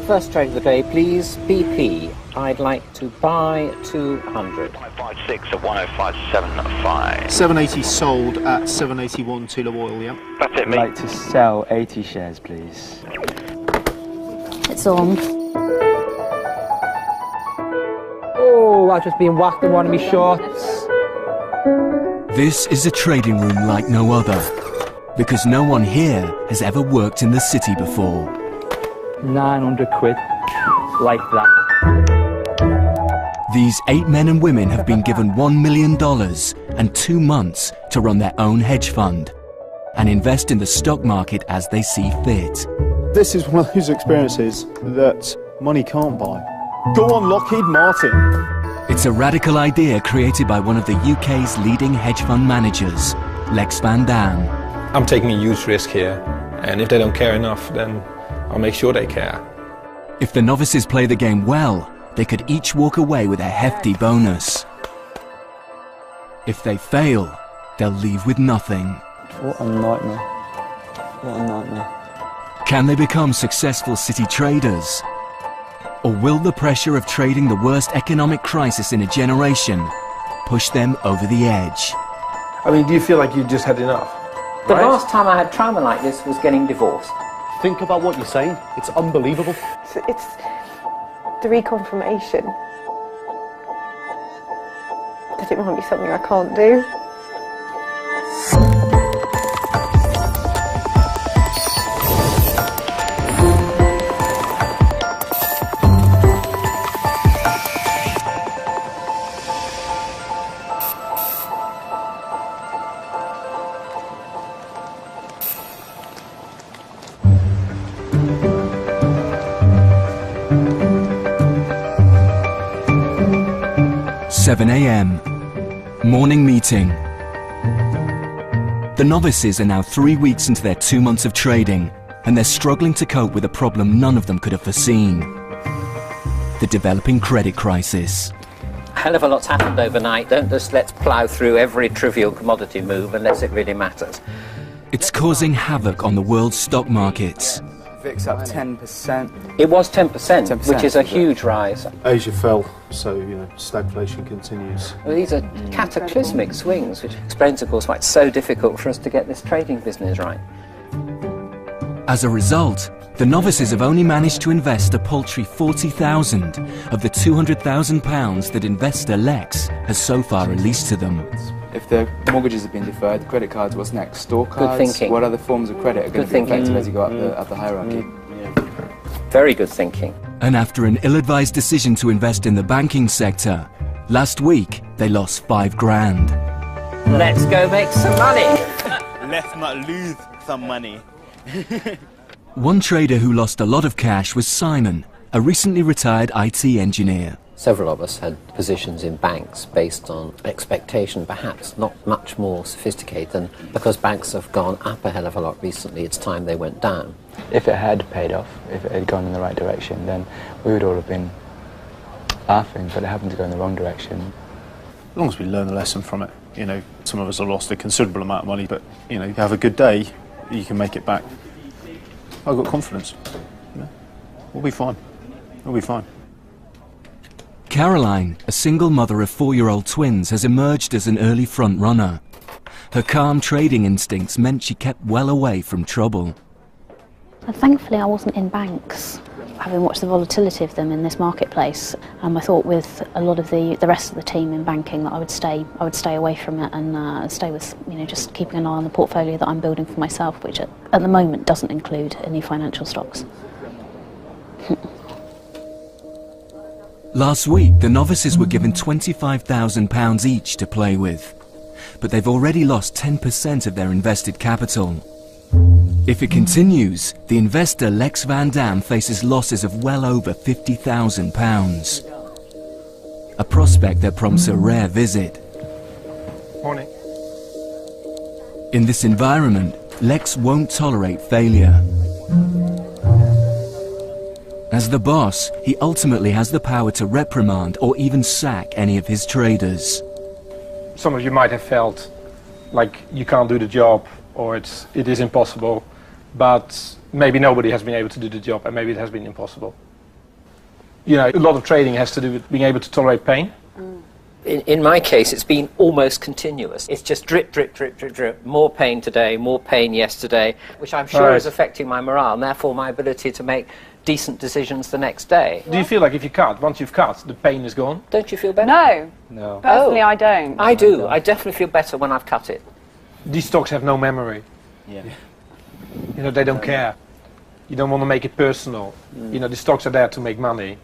First trade of the day, please. BP. I'd like to buy 200. 556 at 105.75. 780 sold at 781 Tula Oil, yeah. That's it, I'd mate. like to sell 80 shares, please. It's on. Oh, I've just been whacked in one of my shorts. This is a trading room like no other, because no one here has ever worked in the city before. 900 quid, like that. These 8 men and women have been given $1 million and 2 months to run their own hedge fund and invest in the stock market as they see fit. This is one of those experiences that money can't buy. Go on, Lockheed Martin. It's a radical idea created by one of the UK's leading hedge fund managers, Lex Van Dam. I'm taking a huge risk here, and if they don't care enough, then I'll make sure they care. If the novices play the game well, they could each walk away with a hefty bonus. If they fail, they'll leave with nothing. What a nightmare. What a nightmare. Can they become successful city traders? Or will the pressure of trading the worst economic crisis in a generation push them over the edge? I mean, do you feel like you just had enough? The last time I had trauma like this was getting divorced. Think about what you're saying. It's unbelievable. It's the reconfirmation that it might be something I can't do. 7 a.m. Morning meeting. The novices are now 3 weeks into their 2 months of trading, and they're struggling to cope with a problem none of them could have foreseen: the developing credit crisis. A hell of a lot's happened overnight. Don't just let's plough through every trivial commodity move unless it really matters. It's causing havoc on the world's stock markets. VIX up 10%. It was 10%, which is a huge rise. Asia fell, so stagflation continues. Well, these are cataclysmic swings, which explains, of course, why it's so difficult for us to get this trading business right. As a result, the novices have only managed to invest a paltry 40,000 of the £200,000 that investor Lex has so far released to them. If the mortgages have been deferred, credit cards, what's next? Store cards? Good thinking. What other forms of credit are going to be affected as you go up the hierarchy? Very good thinking. And after an ill-advised decision to invest in the banking sector, last week they lost £5,000. Let's go make some money. Let's not lose some money. One trader who lost a lot of cash was Simon, a recently retired IT engineer. Several of us had positions in banks based on expectation, perhaps not much more sophisticated than because banks have gone up a hell of a lot recently, it's time they went down. If it had paid off, if it had gone in the right direction, then we would all have been laughing, but it happened to go in the wrong direction. As long as we learn a lesson from it, some of us have lost a considerable amount of money, but, you have a good day, you can make it back. I've got confidence. We'll be fine. We'll be fine. Caroline, a single mother of 4-year-old twins, has emerged as an early front runner. Her calm trading instincts meant she kept well away from trouble. Thankfully, I wasn't in banks. Having watched the volatility of them in this marketplace, I thought with a lot of the rest of the team in banking that I would stay away from it and stay with just keeping an eye on the portfolio that I'm building for myself, which at the moment doesn't include any financial stocks. Last week, the novices were given £25,000 each to play with, but they've already lost 10% of their invested capital. If it continues, the investor Lex Van Dam faces losses of well over £50,000. A prospect that prompts a rare visit. Morning. In this environment, Lex won't tolerate failure. As the boss, he ultimately has the power to reprimand or even sack any of his traders. Some of you might have felt like you can't do the job or it is impossible, but maybe nobody has been able to do the job and maybe it has been impossible. You know, a lot of trading has to do with being able to tolerate pain. In my case, it's been almost continuous. It's just drip, drip, drip, drip, drip. More pain today, more pain yesterday, which I'm sure is affecting my morale and therefore my ability to make decent decisions the next day. Do you feel like if you cut, once you've cut, the pain is gone? Don't you feel better? No. No. Personally, I don't. I do. I definitely feel better when I've cut it. These stocks have no memory. Yeah. You know, they don't care. You don't want to make it personal. You know, the stocks are there to make money.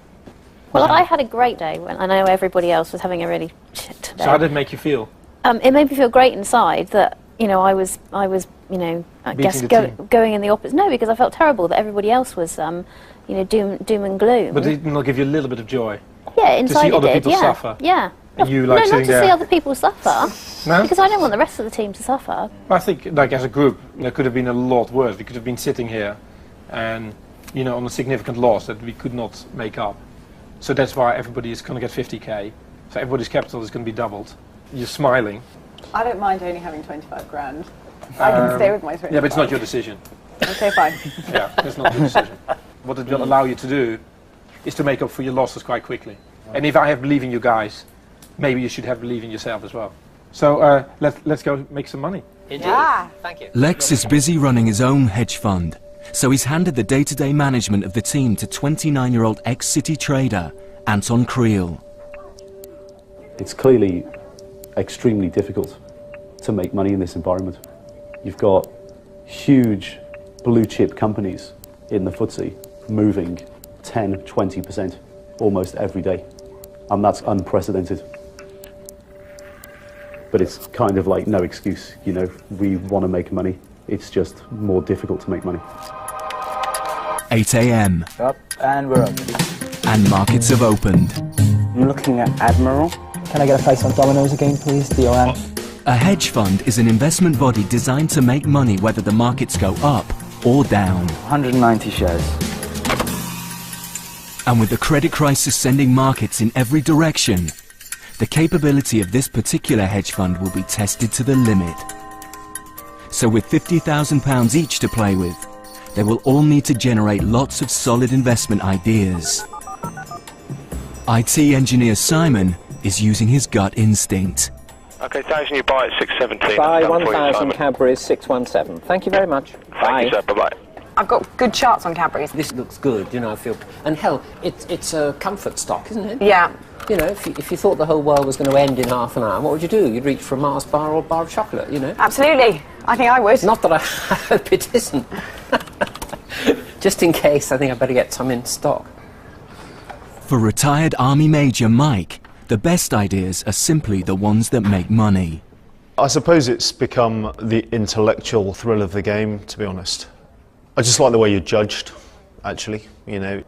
Well, I had a great day when I know everybody else was having a really shit day. So how did it make you feel? It made me feel great inside that, you know, I was, you know, I guess going in the opposite. No, because I felt terrible that everybody else was, you know, doom and gloom. But didn't it give you a little bit of joy? Yeah, inside to see other it did, people suffer. Yeah. And you like no, sitting not to there. see other people suffer. No? Because I don't want the rest of the team to suffer. I think, like, as a group, there could have been a lot worse. We could have been sitting here and, you know, on a significant loss that we could not make up. So that's why everybody is going to get 50k. So everybody's capital is going to be doubled. You're smiling. I don't mind only having 25 grand. I can stay with my 25. Yeah, but it's not your decision. Okay, fine. Yeah, it's not your decision. What it will allow you to do is to make up for your losses quite quickly. And if I have belief in you guys, maybe you should have belief in yourself as well. So let's go make some money. Indeed. Yeah. Thank you. Lex is busy running his own hedge fund, so he's handed the day-to-day management of the team to 29-year-old ex-City trader, Anton Creel. It's clearly extremely difficult to make money in this environment. You've got huge blue-chip companies in the FTSE moving 10, 20% almost every day, and that's unprecedented. But it's kind of like no excuse, you know, we want to make money. It's just more difficult to make money. 8 a.m. Up, and we're up. and markets have opened. I'm looking at Admiral. Can I get a price on Domino's again, please? DOM. A hedge fund is an investment body designed to make money whether the markets go up or down. 190 shares. And with the credit crisis sending markets in every direction, the capability of this particular hedge fund will be tested to the limit. So with £50,000 each to play with, they will all need to generate lots of solid investment ideas. IT engineer Simon is using his gut instinct. Okay, Tyson, you buy at 617. Buy 1,000 Cadbury's 617. Thank you very much. Thank you, sir. Bye-bye. I've got good charts on Cadbury's. This looks good, you know, I feel... And hell, it's a comfort stock, isn't it? Yeah. You know, if you thought the whole world was going to end in half an hour, what would you do? You'd reach for a Mars bar or a bar of chocolate, you know? Absolutely. I think I would. Not that I hope it isn't. Just in case, I think I'd better get some in stock. For retired Army Major Mike, the best ideas are simply the ones that make money. I suppose it's become the intellectual thrill of the game, to be honest. I just like the way you're judged, actually. You know,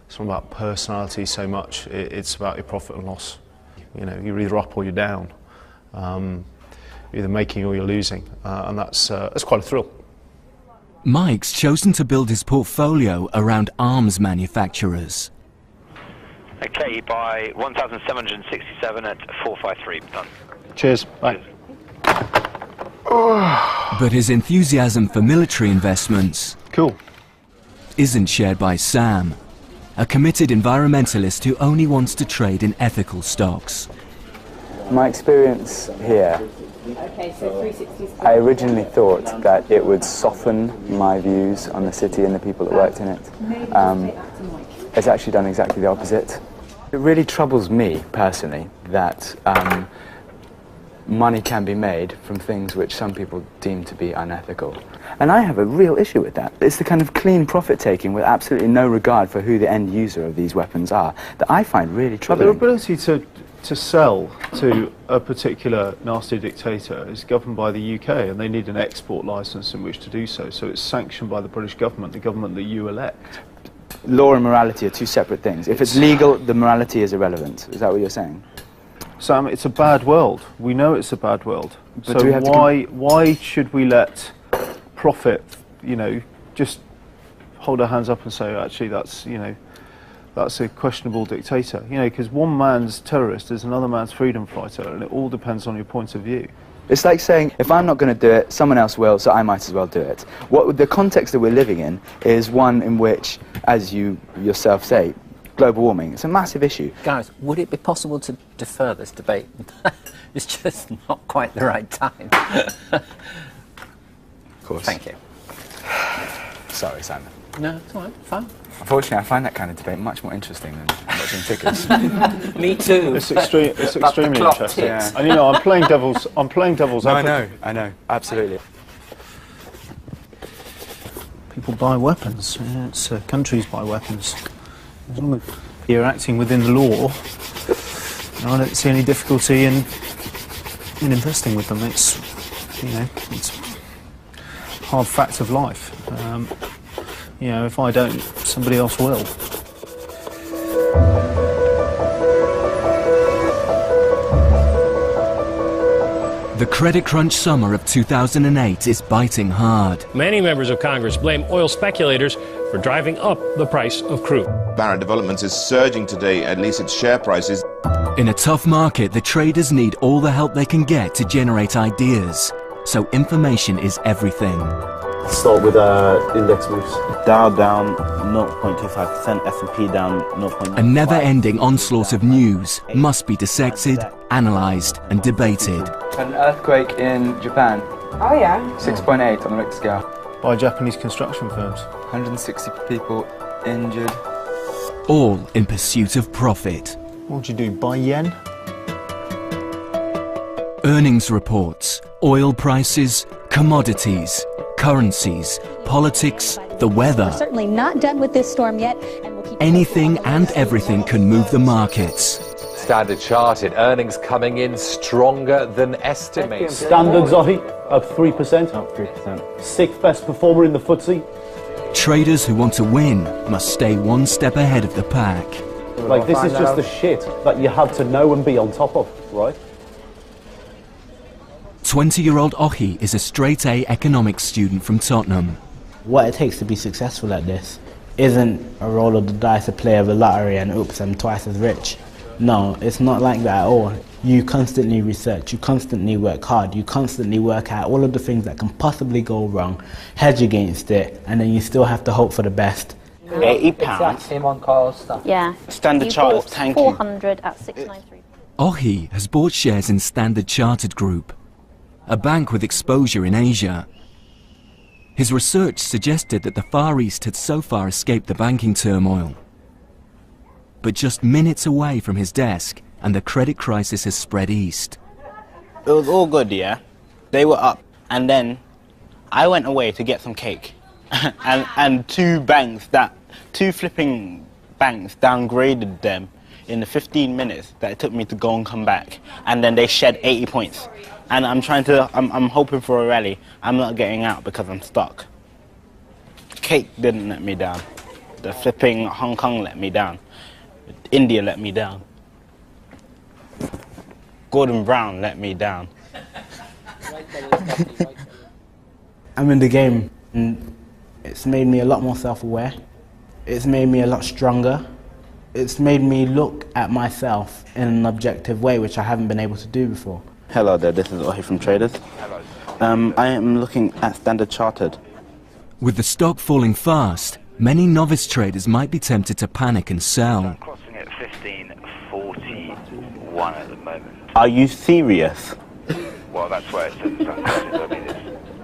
it's not about personality so much, it's about your profit and loss. You know, you're either up or you're down. You're either making or you're losing, and that's quite a thrill. Mike's chosen to build his portfolio around arms manufacturers. Okay, you buy 1,767 at 453. Done. Cheers. Bye. But his enthusiasm for military investments isn't shared by Sam, a committed environmentalist who only wants to trade in ethical stocks. My experience here, I originally thought that it would soften my views on the city and the people that worked in it. It's actually done exactly the opposite. It really troubles me, personally, that money can be made from things which some people deem to be unethical. And I have a real issue with that. It's the kind of clean profit-taking with absolutely no regard for who the end user of these weapons are that I find really troubling. But their ability to sell to a particular nasty dictator is governed by the UK, and they need an export licence in which to do so. So it's sanctioned by the British government, the government that you elect. Law and morality are two separate things. If it's legal, the morality is irrelevant. Is that what you're saying? Sam, it's a bad world. We know it's a bad world. But so why should we let profit, you know, just hold our hands up and say, actually, that's, you know, that's a questionable dictator? You know, because one man's terrorist is another man's freedom fighter, and it all depends on your point of view. It's like saying, if I'm not going to do it, someone else will, so I might as well do it. The context that we're living in is one in which, as you yourself say, global warming. It's a massive issue. Guys, would it be possible to defer this debate? It's just not quite the right time. Of course. Thank you. Sorry, Simon. No, it's all right, fine. Unfortunately, I find that kind of debate much more interesting than watching tickets. Me too. It's extremely interesting. Yeah. And you know, I'm playing devil's advocate. I know, absolutely. People buy weapons. It's countries buy weapons. As long as you're acting within the law, I don't see any difficulty in investing with them. It's it's hard facts of life. If I don't, somebody else will. The credit crunch summer of 2008 is biting hard. Many members of Congress blame oil speculators for driving up the price of crude. Barron Developments is surging today, at least its share prices. In a tough market, the traders need all the help they can get to generate ideas. So information is everything. Start with index moves. Dow down 0.25%, S&P down 0.5%. A never-ending onslaught of news must be dissected, analysed and debated. An earthquake in Japan. Oh yeah? 6.8 on the Richter scale. By Japanese construction firms. 160 people injured. All in pursuit of profit. What do you do, buy yen? Earnings reports, oil prices, commodities, currencies, politics, the weather. We're certainly not done with this storm yet. And we'll keep anything and everything can move the markets. Standard Chartered earnings coming in stronger than estimated. Standard Zohi up 3%. Up 3%. Sixth best performer in the FTSE. Traders who want to win must stay one step ahead of the pack. Like, this is just the shit that you have to know and be on top of, right? 20-year-old Ohi is a straight-A economics student from Tottenham. What it takes to be successful at this isn't a roll of the dice, a play of a lottery and oops, I'm twice as rich. No, it's not like that at all. You constantly research, you constantly work hard, you constantly work out all of the things that can possibly go wrong, hedge against it, and then you still have to hope for the best. £80. Him on Carl's stuff. Yeah. Standard Chartered, thank you. 400 at 693. Ohi has bought shares in Standard Chartered Group, a bank with exposure in Asia. His research suggested that the Far East had so far escaped the banking turmoil. But just minutes away from his desk, and the credit crisis has spread east. It was all good, yeah? They were up, and then I went away to get some cake. and two flipping banks downgraded them in the 15 minutes that it took me to go and come back. And then they shed 80 points. And I'm hoping for a rally. I'm not getting out because I'm stuck. Cake didn't let me down. The flipping Hong Kong let me down. India let me down. Gordon Brown let me down. I'm in the game, and it's made me a lot more self-aware. It's made me a lot stronger. It's made me look at myself in an objective way, which I haven't been able to do before. Hello there, this is Ohi from Traders. I am looking at Standard Chartered. With the stock falling fast, many novice traders might be tempted to panic and sell. Crossing at 15.41 at the moment. Are you serious? Well, that's where it says. I mean, it's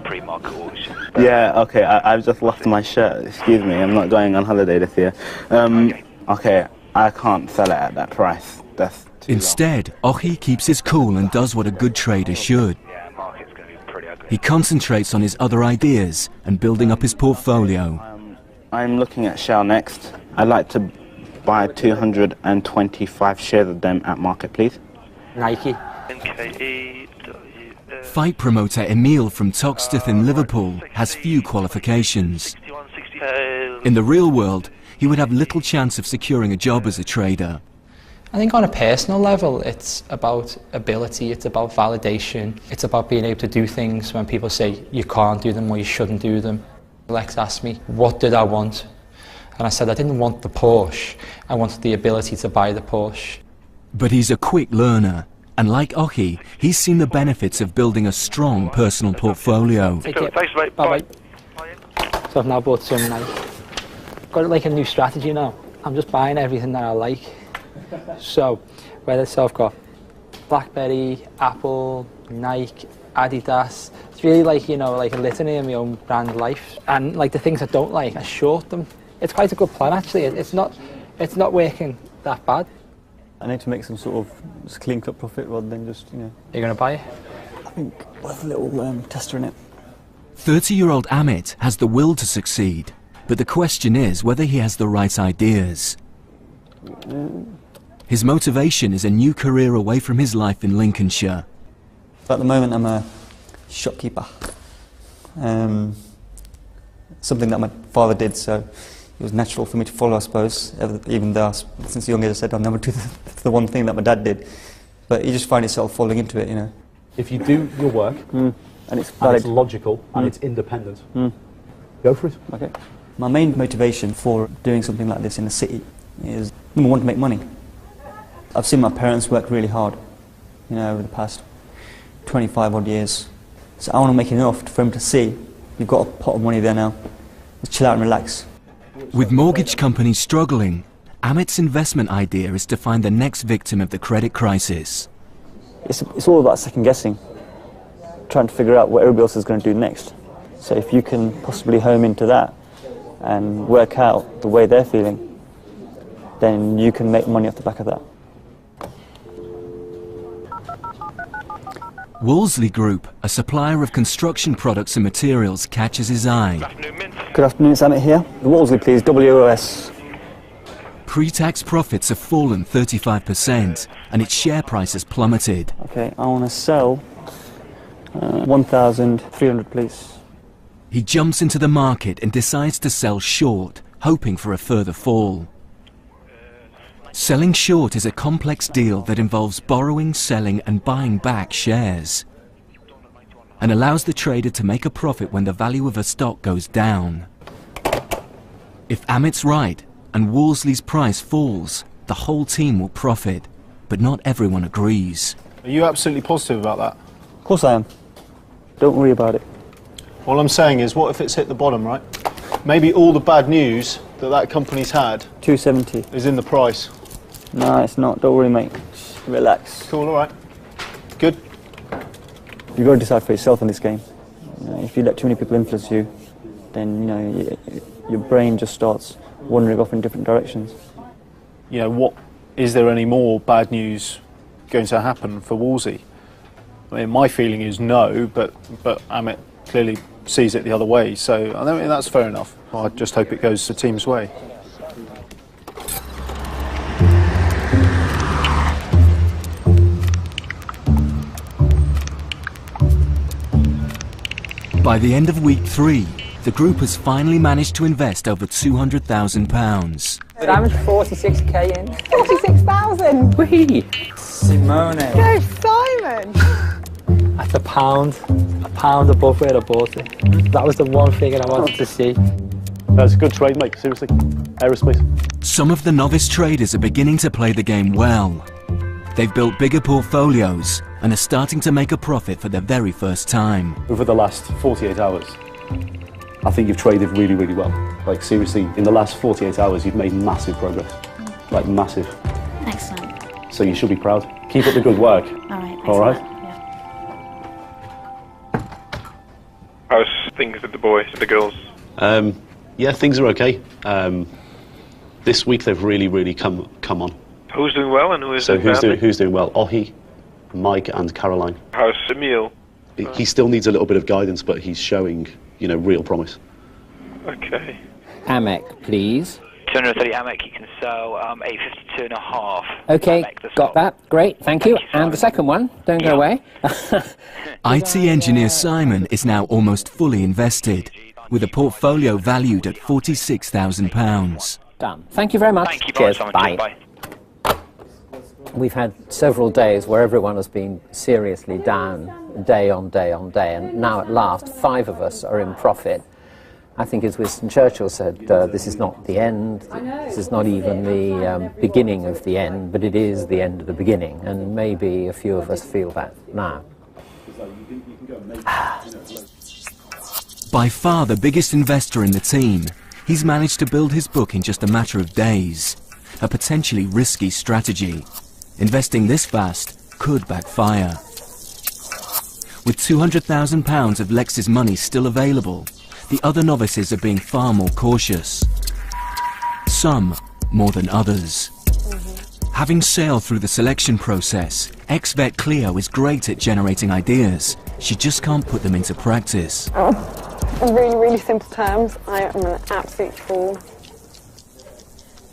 pre-market auction. Yeah, okay, I've just lost my shirt. Excuse me, I'm not going on holiday this year. Okay, I can't sell it at that price. That's Instead, Ohi keeps his cool and does what a good trader should. He concentrates on his other ideas and building up his portfolio. I'm looking at Shell next. I'd like to buy 225 shares of them at market, please. Nike. Fight promoter Emil from Toxteth in Liverpool has few qualifications. In the real world, he would have little chance of securing a job as a trader. I think on a personal level, it's about ability, it's about validation, it's about being able to do things when people say you can't do them or you shouldn't do them. Lex asked me, what did I want? And I said I didn't want the Porsche, I wanted the ability to buy the Porsche. But he's a quick learner, and like Ohi, he's seen the benefits of building a strong personal portfolio. Take it. Thanks, mate. Bye-bye. So I've now bought some, got like a new strategy now. I'm just buying everything that I like. So, whether it's I've got BlackBerry, Apple, Nike, Adidas, it's really like, you know, like a litany of my own brand life. And like the things I don't like, I short them. It's quite a good plan actually. It's not working that bad. I need to make some sort of just clean cut profit rather than just, you know. Are you going to buy it? I think we'll have a little tester in it. 30-year-old Amit has the will to succeed, but the question is whether he has the right ideas. His motivation is a new career away from his life in Lincolnshire. At the moment I'm a shopkeeper. Something that my father did, so it was natural for me to follow, I suppose, even though since young age I said I'll never do the one thing that my dad did. But you just find yourself falling into it, you know. If you do your work, and it's valid, and it's logical, and it's independent, go for it. Okay. My main motivation for doing something like this in the city is, number one, to make money. I've seen my parents work really hard, you know, over the past 25 odd years. So I want to make enough for them to see, you've got a pot of money there now, just chill out and relax. With mortgage companies struggling, Amit's investment idea is to find the next victim of the credit crisis. It's all about second guessing, trying to figure out what everybody else is going to do next. So if you can possibly home into that and work out the way they're feeling, then you can make money off the back of that. Wolseley Group, a supplier of construction products and materials, catches his eye. Good afternoon, it's Amit here. Wolseley, please, WOS. Pre-tax profits have fallen 35% and its share price has plummeted. Okay, I want to sell 1,300, please. He jumps into the market and decides to sell short, hoping for a further fall. Selling short is a complex deal that involves borrowing, selling and buying back shares, and allows the trader to make a profit when the value of a stock goes down. If Amit's right and Wolseley's price falls, the whole team will profit, but not everyone agrees. Are you absolutely positive about that? Of course I am. Don't worry about it. All I'm saying is, what if it's hit the bottom, right? Maybe all the bad news that company's had 270 is in the price. No, it's not. Don't worry, mate. Just relax. Cool, all right. Good. You've got to decide for yourself in this game. You know, if you let too many people influence you, then, you know, your brain just starts wandering off in different directions. You know, is there any more bad news going to happen for Wolsey? I mean, my feeling is no, but Amit clearly sees it the other way, so I think that's fair enough. I just hope it goes the team's way. By the end of week 3, the group has finally managed to invest over £200,000. But how much? 46k in. 46,000! Whee! Simone! Go, Simon! That's a pound above where I bought it. That was the one figure I wanted to see. That's a good trade, mate, seriously. Aerospace. Some of the novice traders are beginning to play the game well. They've built bigger portfolios and are starting to make a profit for the very first time. Over the last 48 hours, I think you've traded really, really well. Like, seriously, in the last 48 hours, you've made massive progress. Like, massive. Excellent. So you should be proud. Keep up the good work. All right. How's things with the boys, with the girls? Yeah, things are okay. This week they've really come on. Who's doing well and who's doing badly? Who's doing well? Ohi, Mike and Caroline. How's Emil? He still needs a little bit of guidance, but he's showing, you know, real promise. Okay. Amek, please. 230 Amek, you can sell 852.5. Okay, got that. Great, thank you. And the second one, don't go away. IT engineer Simon is now almost fully invested, with a portfolio valued at £46,000. Done. Thank you very much. Thank you, Cheers. Simon. Bye. Bye. We've had several days where everyone has been seriously down, day on day on day, and now at last 5 of us are in profit. I think as Winston Churchill said, this is not the end, this is not even the beginning of the end, but it is the end of the beginning, and maybe a few of us feel that now. By far the biggest investor in the team, he's managed to build his book in just a matter of days. a potentially risky strategy. Investing this fast could backfire. With £200,000 of Lex's money still available, the other novices are being far more cautious. Some more than others. Having sailed through the selection process, ex-vet Cleo is great at generating ideas. She just can't put them into practice. In really, really simple terms, I am an absolute fool.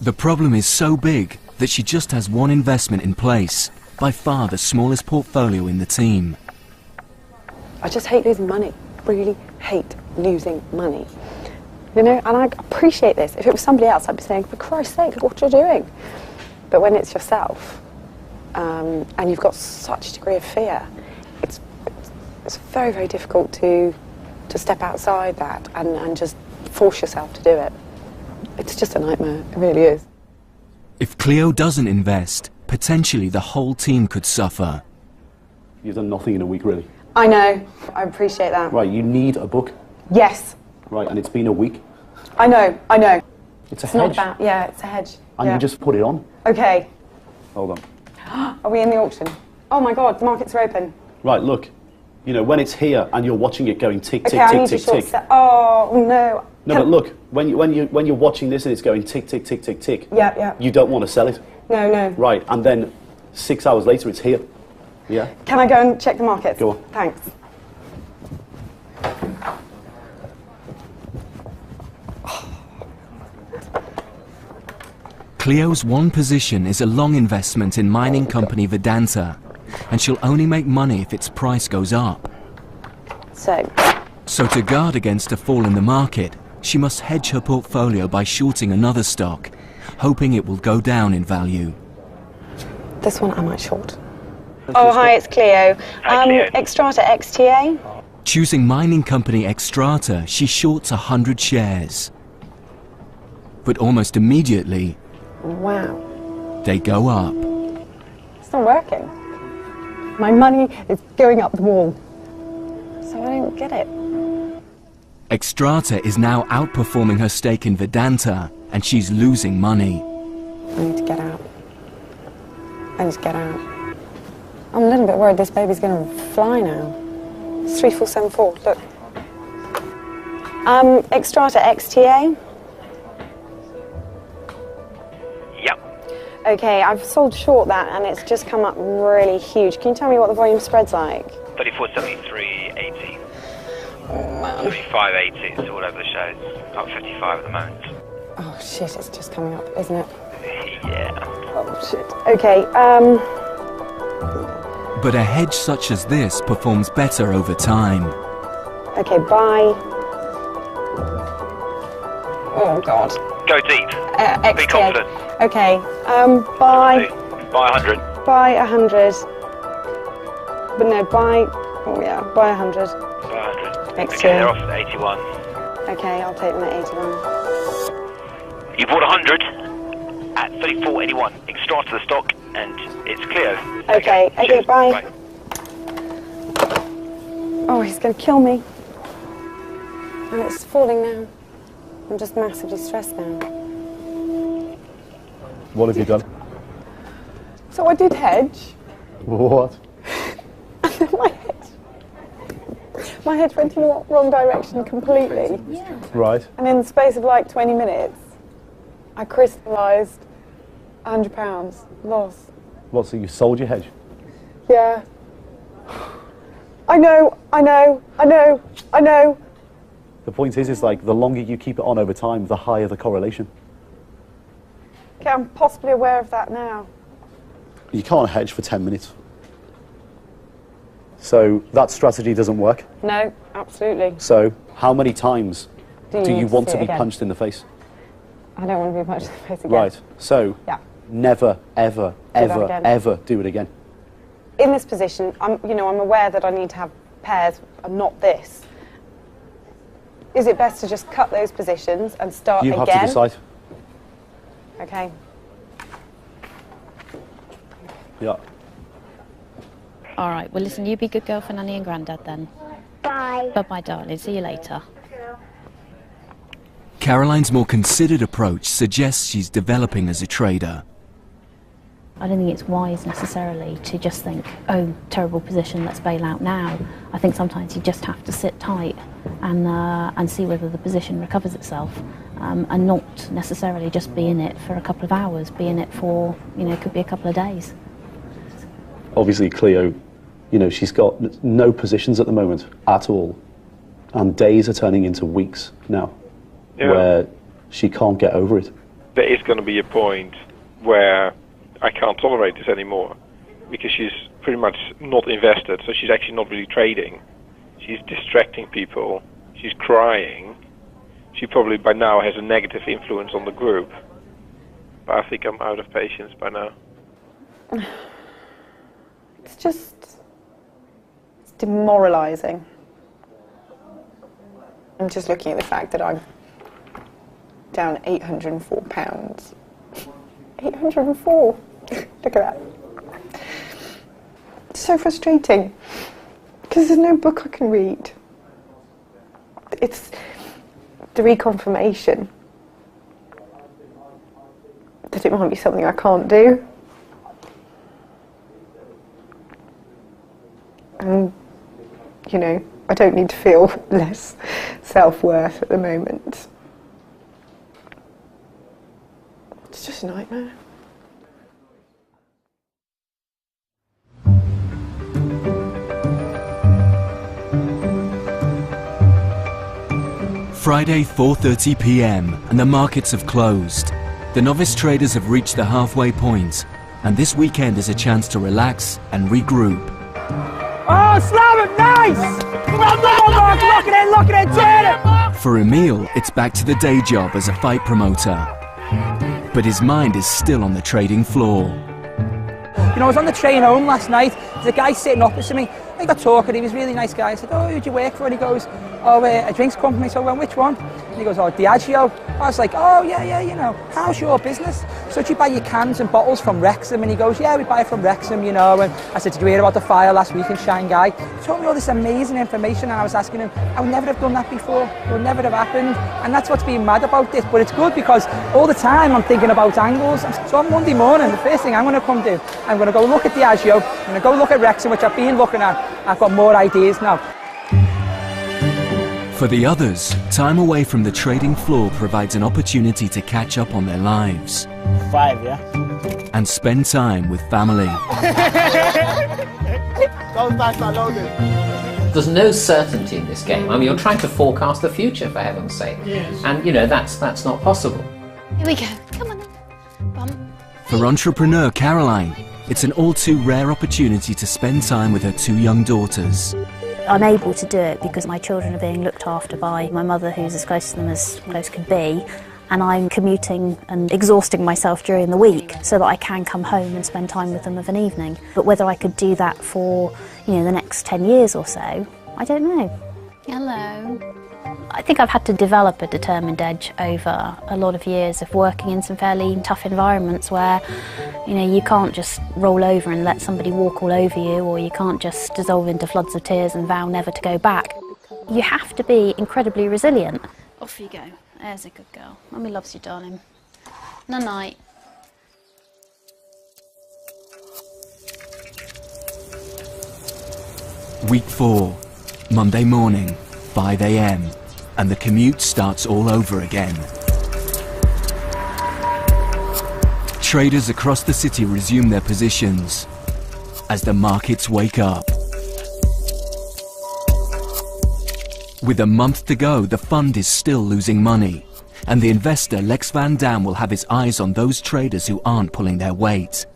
The problem is so big that she just has one investment in place, by far the smallest portfolio in the team. I just hate losing money. Really hate losing money. You know, and I appreciate this. If it was somebody else, I'd be saying, for Christ's sake, look what you're doing. But when it's yourself, and you've got such a degree of fear, it's very, very difficult to step outside that and just force yourself to do it. It's just a nightmare, it really is. If Cleo doesn't invest, potentially the whole team could suffer. You've done nothing in a week, really. I know, I appreciate that. Right, you need a book. Yes. Right, and it's been a week. I know. It's a hedge. Not about, yeah, it's a hedge. And yeah. you just put it on. Okay. Hold on. Are we in the auction? Oh my God, the markets are open. Right, look. You know, when it's here and you're watching it going tick, tick, Okay, I tick, need tick, to short tick. set. Oh no. No, but look, when you're watching this and it's going tick, tick, tick, tick, tick. Yeah, yeah. You don't want to sell it. No. Right, and then 6 hours later it's here. Yeah. Can I go and check the markets? Go on. Thanks. Cleo's one position is a long investment in mining company Vedanta, and she'll only make money if its price goes up. So to guard against a fall in the market, she must hedge her portfolio by shorting another stock, hoping it will go down in value. This one I might short. Oh, hi, it's Cleo. Xstrata XTA. Choosing mining company Xstrata, she shorts 100 shares. But almost immediately, Wow. they go up. It's not working. My money is going up the wall. So I don't get it. Xstrata is now outperforming her stake in Vedanta, and she's losing money. I need to get out. I need to get out. I'm a little bit worried this baby's going to fly now. It's 3474, look. Xstrata XTA. Okay, I've sold short that and it's just come up really huge. Can you tell me what the volume spread's like? 34.73.80. Oh, man. 35.80, so whatever the shows. Up 55 at the moment. Oh, shit, it's just coming up, isn't it? Yeah. Oh, shit. Okay, But a hedge such as this performs better over time. Okay, buy. Oh, God. Go deep. XTA. Be confident. Okay, buy. Buy 100. Buy 100. But no, buy. Oh yeah, buy 100. Buy 100. XTA. Okay, they're off at 81. Okay, I'll take them at 81. You bought 100 at 34.81. Extract the stock, and it's clear. Okay, Cheers. bye. Oh, he's going to kill me. And it's falling now. I'm just massively stressed now. What have you done? So I did hedge. What? My hedge went in the wrong direction completely. Yeah. Right. And in the space of like 20 minutes, I crystallised £100 loss. What, so you sold your hedge? Yeah. I know. The point is like, the longer you keep it on over time, the higher the correlation. Okay, I'm possibly aware of that now. You can't hedge for 10 minutes. So that strategy doesn't work. No, absolutely. So how many times do you need want see to it be again? punched in the face? I don't want to be punched in the face again. Right. So Yeah. never, ever, that ever, again. ever do it again. In this position, I'm aware that I need to have pairs and not this. Is it best to just cut those positions and start You again? have to decide. Okay. Yeah. All right, well, listen, you be good girl for Nanny and Grandad then. Bye. Bye-bye, darling. See you later. Caroline's more considered approach suggests she's developing as a trader. I don't think it's wise necessarily to just think, oh, terrible position, let's bail out now. I think sometimes you just have to sit tight and see whether the position recovers itself, and not necessarily just be in it for a couple of hours, be in it for, you know, it could be a couple of days. Obviously, Cleo, you know, she's got no positions at the moment at all, and days are turning into weeks now, where she can't get over it. There is going to be a point where I can't tolerate this anymore, because she's pretty much not invested, so she's actually not really trading. She's distracting people, she's crying. She probably by now has a negative influence on the group. But I think I'm out of patience by now. It's just, it's demoralising. I'm just looking at the fact that I'm down £804. 804. Look at that. It's so frustrating because there's no book I can read. It's the reconfirmation that it might be something I can't do. And, you know, I don't need to feel less self-worth at the moment. It's just a nightmare. Friday, 4:30 p.m, and the markets have closed. The novice traders have reached the halfway point, and this weekend is a chance to relax and regroup. Oh, slam it, nice! Look at it, turn it! For Emil, it's back to the day job as a fight promoter. But his mind is still on the trading floor. You know, I was on the train home last night. There's a guy sitting opposite me. I got talking, he was a really nice guy. I said, oh, who'd you work for? And he goes, oh, a drinks company. So I went, which one? And he goes, oh, Diageo. I was like, oh, yeah, you know, how's your business? So do you buy your cans and bottles from Wrexham? And he goes, yeah, we buy it from Wrexham, you know. And I said, did you hear about the fire last week in Shanghai? He told me all this amazing information, and I was asking him, I would never have done that before. It would never have happened. And that's what's being mad about this. But it's good because all the time I'm thinking about angles. So on Monday morning, the first thing I'm going to come do, I'm going to go look at Diageo, I'm going to go look at Wrexham, which I've been looking at. I've got more ideas now. For the others, time away from the trading floor provides an opportunity to catch up on their lives. 5, yeah? And spend time with family. Those dice are loaded. There's no certainty in this game. I mean, you're trying to forecast the future, for heaven's sake. Yes. And, you know, that's not possible. Here we go. Come on then. Bump. For entrepreneur Caroline, it's an all too rare opportunity to spend time with her 2 young daughters. I'm able to do it because my children are being looked after by my mother, who's as close to them as close can be, and I'm commuting and exhausting myself during the week so that I can come home and spend time with them of an evening. But whether I could do that for, you know, the next 10 years or so, I don't know. Hello. I think I've had to develop a determined edge over a lot of years of working in some fairly tough environments where, you know, you can't just roll over and let somebody walk all over you, or you can't just dissolve into floods of tears and vow never to go back. You have to be incredibly resilient. Off you go. There's a good girl. Mummy loves you, darling. Night-night. Week 4, Monday morning, 5 a.m, and the commute starts all over again. Traders across the city resume their positions as the markets wake up. With a month to go, the fund is still losing money, and the investor Lex Van Dam will have his eyes on those traders who aren't pulling their weight.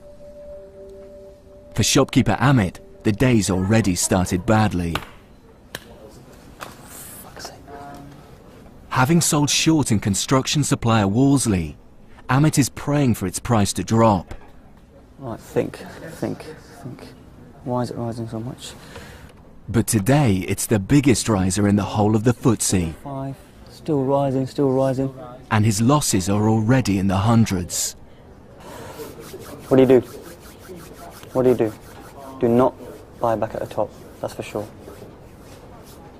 For shopkeeper Amit, the day's already started badly. Having sold short in construction supplier Wolseley, Amit is praying for its price to drop. Right, think. Why is it rising so much? But today, it's the biggest riser in the whole of the FTSE. 5, still rising. And his losses are already in the hundreds. What do you do? Do not buy back at the top, that's for sure.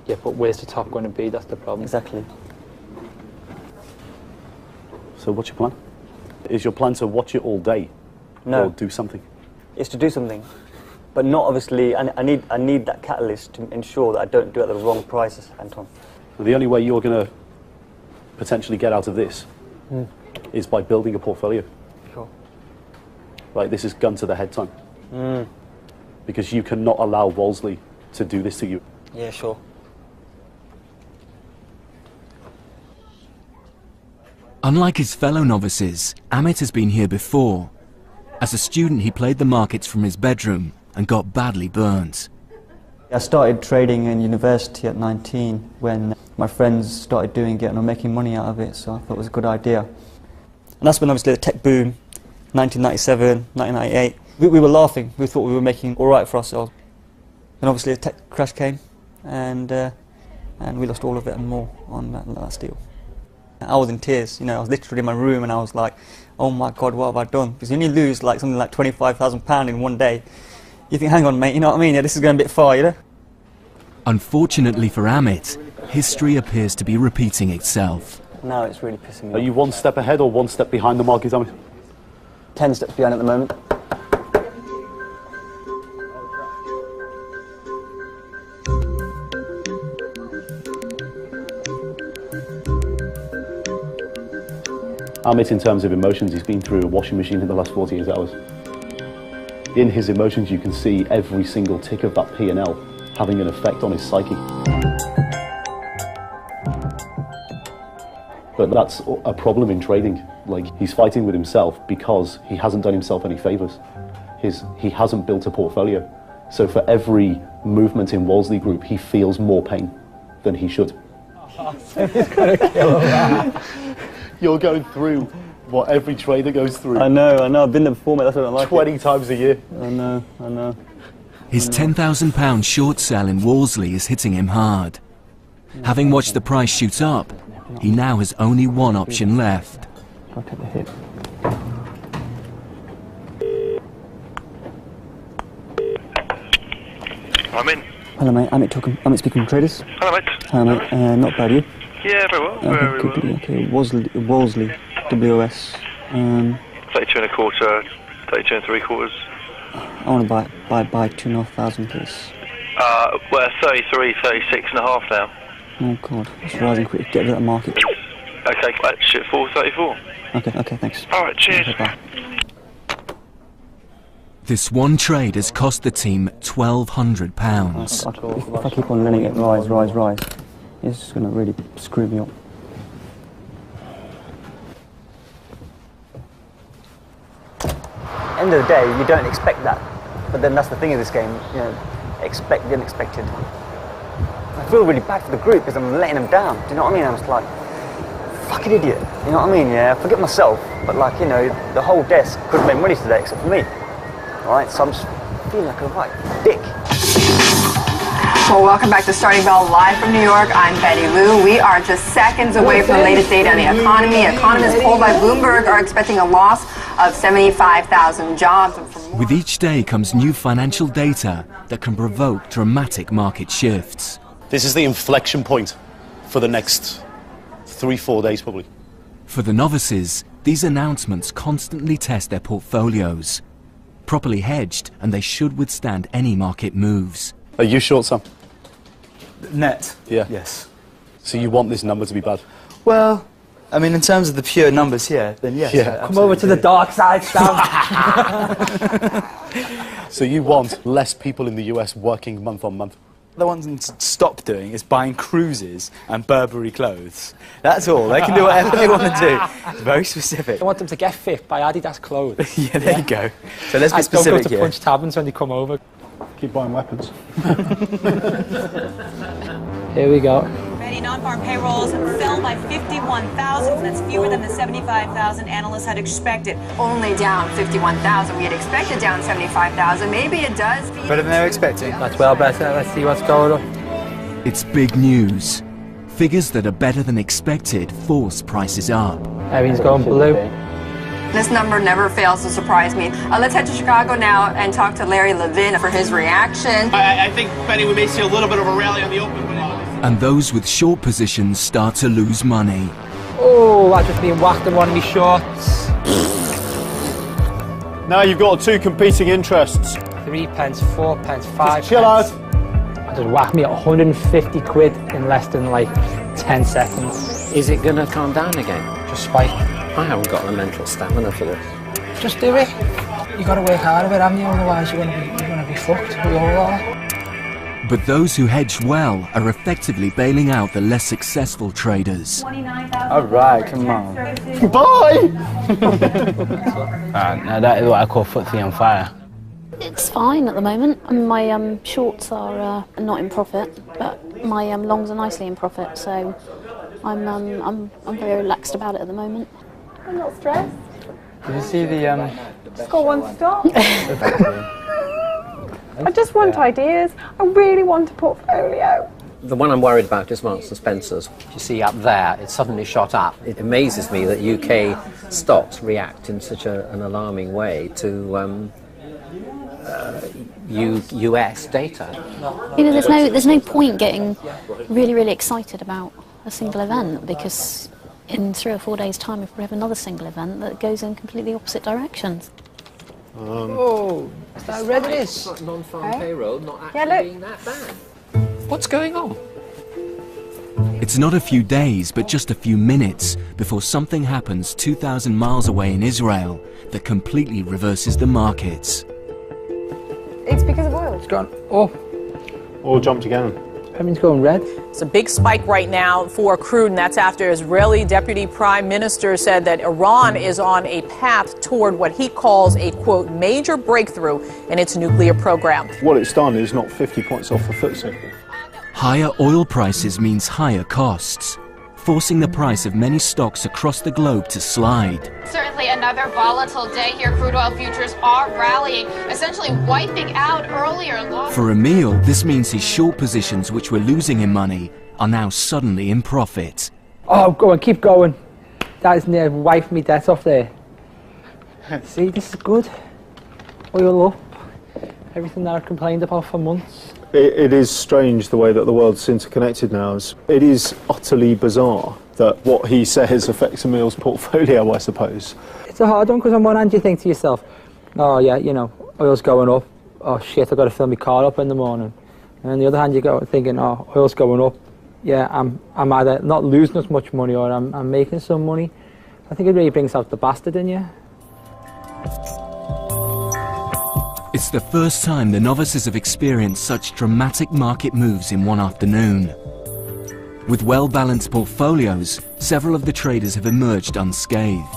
Yeah, but where's the top going to be? That's the problem. Exactly. So what's your plan? Is your plan to watch it all day? No. Or do something? It's to do something, but not obviously. I need that catalyst to ensure that I don't do it at the wrong prices, Anton. The only way you're going to potentially get out of this is by building a portfolio. Sure. Right, this is gun to the head time. Because you cannot allow Wolseley to do this to you. Yeah, sure. Unlike his fellow novices, Amit has been here before. As a student, he played the markets from his bedroom and got badly burnt. I started trading in university at 19 when my friends started doing it and were making money out of it, so I thought it was a good idea. And that's when obviously the tech boom, 1997, 1998, we were laughing. We thought we were making all right for ourselves. And obviously a tech crash came and we lost all of it and more on that deal. I was in tears, you know, I was literally in my room and I was like, oh my God, what have I done? Because when you lose like something like £25,000 in one day, you think, hang on mate, you know what I mean? Yeah, this is going a bit far, you know? Unfortunately for Amit, history appears to be repeating itself. Now it's really pissing me off. Are you one step ahead or one step behind the market, Amit? 10 steps behind at the moment. Amit, in terms of emotions, he's been through a washing machine in the last 48 hours. In his emotions, you can see every single tick of that P&L having an effect on his psyche. But that's a problem in trading. Like, he's fighting with himself because he hasn't done himself any favours. He hasn't built a portfolio. So for every movement in Wolseley Group, he feels more pain than he should. He's gonna kill him. You're going through what every trader goes through. I know, I've been there before, mate, that's what I like. 20 times a year. I know. His £10,000 short sell in Wolseley is hitting him hard. Having watched the price shoot up, he now has only one option left. I'll take the hit. I'm in. Hello mate, Amit speaking from Traders. Hello mate. Hello mate, not bad, you? Yeah, very well. Very well. Okay, Wolseley, WOS. 32 and a quarter, 32 and 3/4. I want to buy 2,500 please. We're 33, 36 and a half now. Oh God, it's rising quick. Get rid of that market. Okay, shit, 434. Okay, thanks. Alright, cheers. Okay, bye. This one trade has cost the team £1,200. If I keep on letting it rise, it's just going to really screw me up. End of the day, you don't expect that. But then that's the thing of this game, you know, expect the unexpected. I feel really bad for the group because I'm letting them down. Do you know what I mean? I'm just like, fucking idiot. You know what I mean? Yeah, I forget myself, but like, you know, the whole desk could have made money today except for me. Alright, so I'm just feeling like a right dick. Well, welcome back to Starting Bell live from New York. I'm Betty Lou. We are just seconds away from the latest data on the economy. Economists polled by Bloomberg are expecting a loss of 75,000 jobs. With each day comes new financial data that can provoke dramatic market shifts. This is the inflection point for the next 3-4 days, probably. For the novices, these announcements constantly test their portfolios. Properly hedged, and they should withstand any market moves. Are you short, Sam? Net? Yeah. Yes. So you want this number to be bad? Well, I mean, in terms of the pure numbers here, then yes. Yeah. Come over to the dark side, Sam. So you want less people in the US working month on month? The ones to stop doing is buying cruises and Burberry clothes. That's all. They can do whatever they want to do. It's very specific. I want them to get fit by Adidas clothes. Yeah, there you go. So let's be specific don't go to here. punch taverns when they come over. Keep buying weapons. Here we go. Ready non-farm payrolls fell by 51,000. That's fewer than the 75,000 analysts had expected. Only down 51,000. We had expected down 75,000. Maybe it does. Better than they were expecting. That's well better. Let's see what's going on. It's big news. Figures that are better than expected force prices up. Everything's going blue. This number never fails to surprise me. Let's head to Chicago now and talk to Larry Levin for his reaction. I think, Benny, we may see a little bit of a rally on the open. And those with short positions start to lose money. Oh, I've just been whacked in one of my shorts. Now you've got two competing interests. 3 pence, 4 pence, 5 Just chill out. I just whacked me at 150 quid in less than like 10 seconds. Is it going to calm down again? Just spike. I haven't got the mental stamina for this. Just do it. You got to work hard a bit, haven't you? Otherwise you're gonna be fucked. We all are. But those who hedged well are effectively bailing out the less successful traders. All right, come on. Bye! Now that is what I call footsie on fire. It's fine at the moment. I mean, my shorts are not in profit, but my longs are nicely in profit. So I'm very relaxed about it at the moment. I'm not stressed. Did you see the Just got one stop. I just want ideas. I really want a portfolio. The one I'm worried about is Marks & Spencer's. You see up there, it suddenly shot up. It amazes me that UK stocks react in such an alarming way to US data. You know, there's no point getting really excited about a single event, because in 3 or 4 days' time, if we have another single event that goes in completely opposite directions. Oh, is that how red it is? Like non-farm payroll not actually Yeah, look. being that bad. What's going on? It's not a few days, but just a few minutes before something happens 2,000 miles away in Israel that completely reverses the markets. It's because of oil. It's gone up. Or jumped again. Everything's going red. It's a big spike right now for crude, and that's after Israeli Deputy Prime Minister said that Iran is on a path toward what he calls a, quote, major breakthrough in its nuclear program. What it's done is knocked 50 points off the FTSE. Higher oil prices means higher costs, forcing the price of many stocks across the globe to slide. Certainly another volatile day here. Crude oil futures are rallying, essentially wiping out earlier loss. For Emil, this means his short positions, which were losing him money, are now suddenly in profit. Oh, go on, keep going. That is near wiping me debt off there. See, this is good. Oil up. Everything that I've complained about for months. It is strange the way that the world's interconnected now. It is utterly bizarre that what he says affects Emil's portfolio, I suppose. It's a hard one, because on one hand you think to yourself, oh yeah, you know, oil's going up. Oh shit, I've got to fill my car up in the morning. And on the other hand you go thinking, oh, oil's going up. Yeah, I'm either not losing as much money or I'm making some money. I think it really brings out the bastard in you. It's the first time the novices have experienced such dramatic market moves in one afternoon. With well-balanced portfolios, several of the traders have emerged unscathed.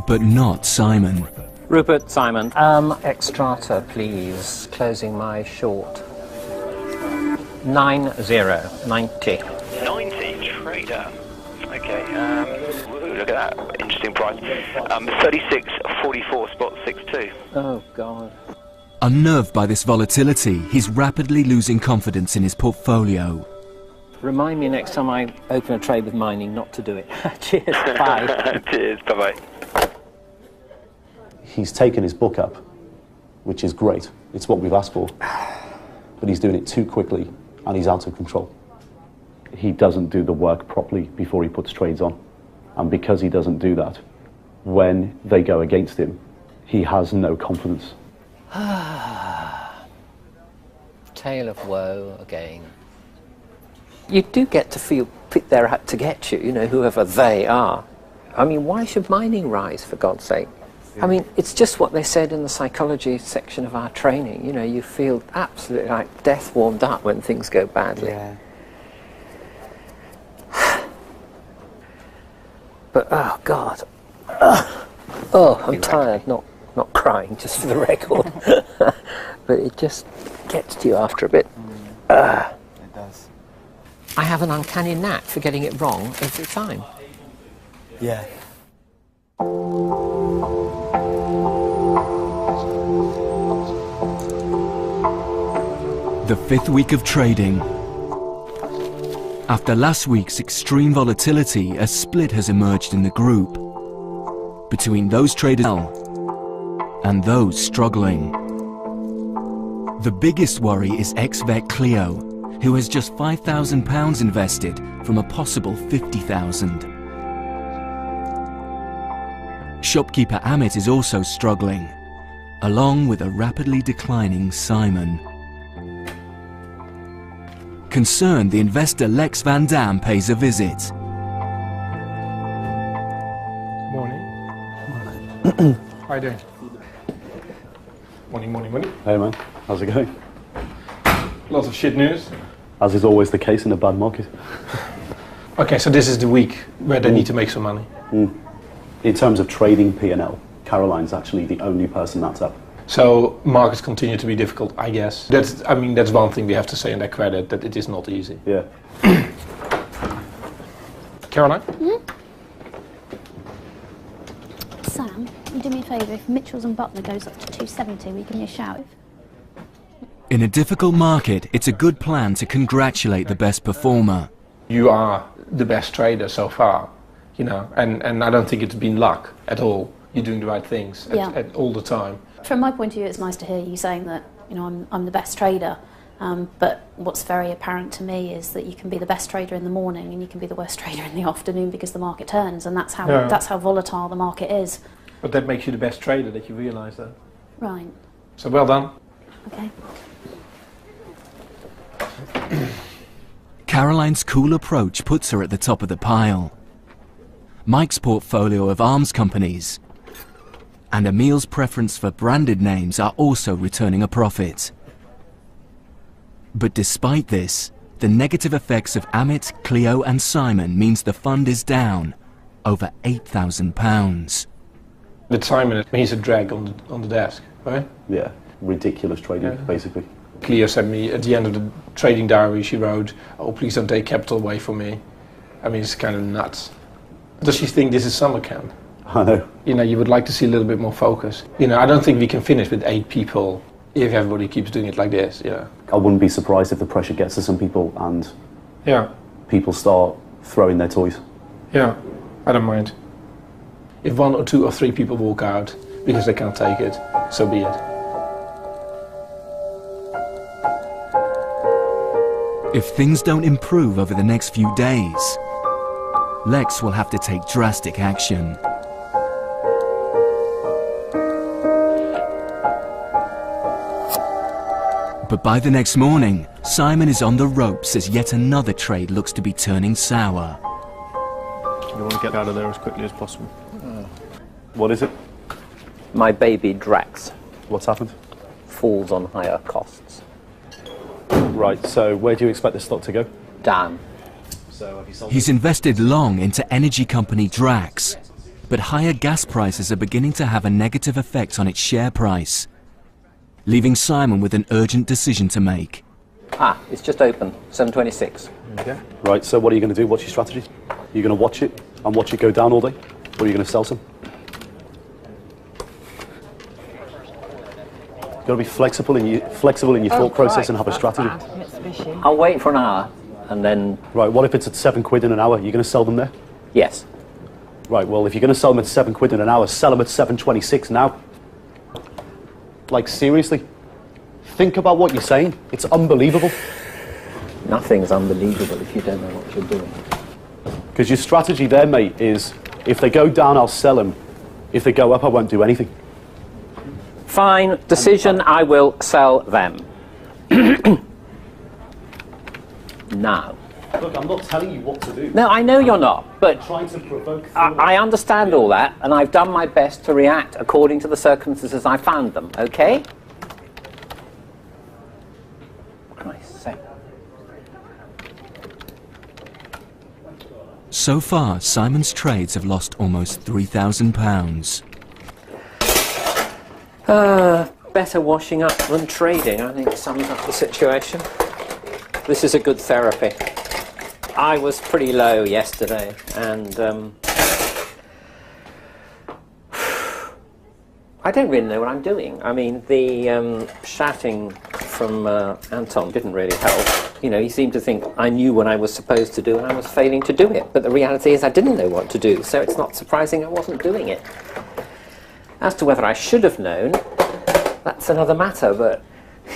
But not Simon. Rupert, Simon, extrata, please. Closing my short. 90. 90 trader. Okay, look at that, interesting price. 36.44, spot 62. Oh, God. Unnerved by this volatility, he's rapidly losing confidence in his portfolio. Remind me next time I open a trade with mining not to do it. Cheers, bye. Cheers, bye-bye. He's taken his book up, which is great. It's what we've asked for. But he's doing it too quickly, and he's out of control. He doesn't do the work properly before he puts trades on. And because he doesn't do that, when they go against him, he has no confidence. Tale of woe again. You do get to feel they're out to get you, you know, whoever they are. I mean, why should mining rise, for God's sake? I mean, it's just what they said in the psychology section of our training. You know, you feel absolutely like death warmed up when things go badly. Yeah. But, oh, God. Oh, I'm tired, not crying, just for the record. But it just gets to you after a bit. It does. I have an uncanny knack for getting it wrong every time. Yeah. The fifth week of trading. After last week's extreme volatility, a split has emerged in the group between those traders and those struggling. The biggest worry is XVEC Clio, who has just £5,000 invested from a possible 50,000. Shopkeeper Amit is also struggling, along with a rapidly declining Simon. Concerned, the investor Lex Van Dam pays a visit. Morning. How you doing? Morning. Hey man, how's it going? Lots of shit news. As is always the case in a bad market. Okay, so this is the week where they need to make some money. In terms of trading P&L, Caroline's actually the only person that's up. So markets continue to be difficult, I guess. That's one thing we have to say in their credit, that it is not easy. Yeah. Caroline? Sam, you do me a favour, if Mitchells and Butler goes up to 270, will you give me a shout? In a difficult market, it's a good plan to congratulate the best performer. You are the best trader so far, you know, and I don't think it's been luck at all. You're doing the right things at all the time. From my point of view, it's nice to hear you saying that, you know, I'm the best trader. But what's very apparent to me is that you can be the best trader in the morning and you can be the worst trader in the afternoon because the market turns, and that's how volatile the market is. But that makes you the best trader, that you realise that. Right. So well done. Okay. Caroline's cool approach puts her at the top of the pile. Mike's portfolio of arms companies and Emil's preference for branded names are also returning a profit. But despite this, the negative effects of Amit, Cleo and Simon means the fund is down over £8,000. With Simon, he's a drag on the desk, right? Yeah, ridiculous trading, basically. Cleo sent me, at the end of the trading diary, she wrote, "Oh, please don't take capital away from me." I mean, it's kind of nuts. Does she think this is summer camp? I know. You know, you would like to see a little bit more focus. You know, I don't think we can finish with 8 people if everybody keeps doing it like this, you know. I wouldn't be surprised if the pressure gets to some people and Yeah. people start throwing their toys. Yeah, I don't mind. If 1 or 2 or 3 people walk out because they can't take it, so be it. If things don't improve over the next few days, Lex will have to take drastic action. But by the next morning, Simon is on the ropes as yet another trade looks to be turning sour. You want to get out of there as quickly as possible. What is it? My baby Drax. What's happened? Falls on higher costs. Right, so where do you expect the stock to go? Down. So have you sold He's invested long into energy company Drax, but higher gas prices are beginning to have a negative effect on its share price, leaving Simon with an urgent decision to make. It's just open, 726. Okay. Right, so what are you going to do? What's your strategy? You're going to watch it and watch it go down all day? Or are you going to sell some? You've got to be flexible in your thought process and have a strategy. I'll wait for an hour and then... Right, what if it's at £7 in an hour? You're going to sell them there? Yes. Right, well, if you're going to sell them at £7 in an hour, sell them at 7.26 now. Like, seriously? Think about what you're saying. It's unbelievable. Nothing's unbelievable if you don't know what you're doing. Because your strategy there, mate, is if they go down, I'll sell them. If they go up, I won't do anything. Fine. Decision, I will sell them. Now. Look, I'm not telling you what to do. No, I know you're not, but I'm trying to provoke I understand all that, and I've done my best to react according to the circumstances I found them, okay? Christ's sake. So far, Simon's trades have lost almost £3,000. Better washing up than trading, I think sums up the situation. This is a good therapy. I was pretty low yesterday, and I don't really know what I'm doing. I mean, the shouting from Anton didn't really help. You know, he seemed to think I knew what I was supposed to do and I was failing to do it. But the reality is I didn't know what to do, so it's not surprising I wasn't doing it. As to whether I should have known, that's another matter, but